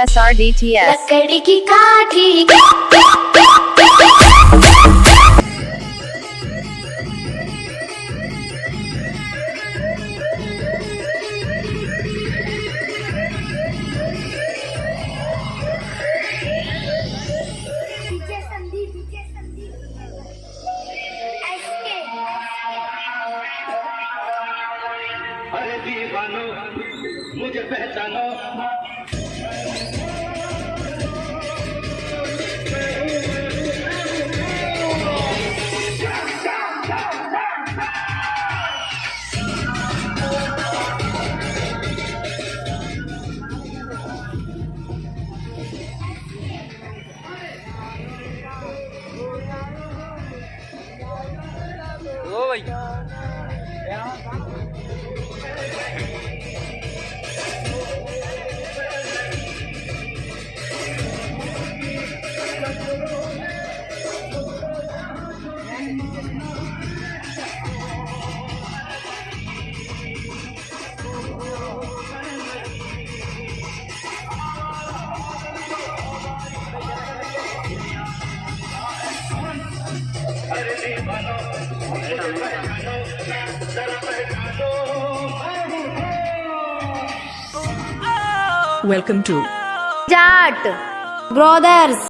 SRDTS. लकड़ी की काठी अरे दीवानो मुझे पहचानो ओ भाई अरे दीवानो मुझे पहचानो जरा पहचानो Welcome to जाट ब्रदर्स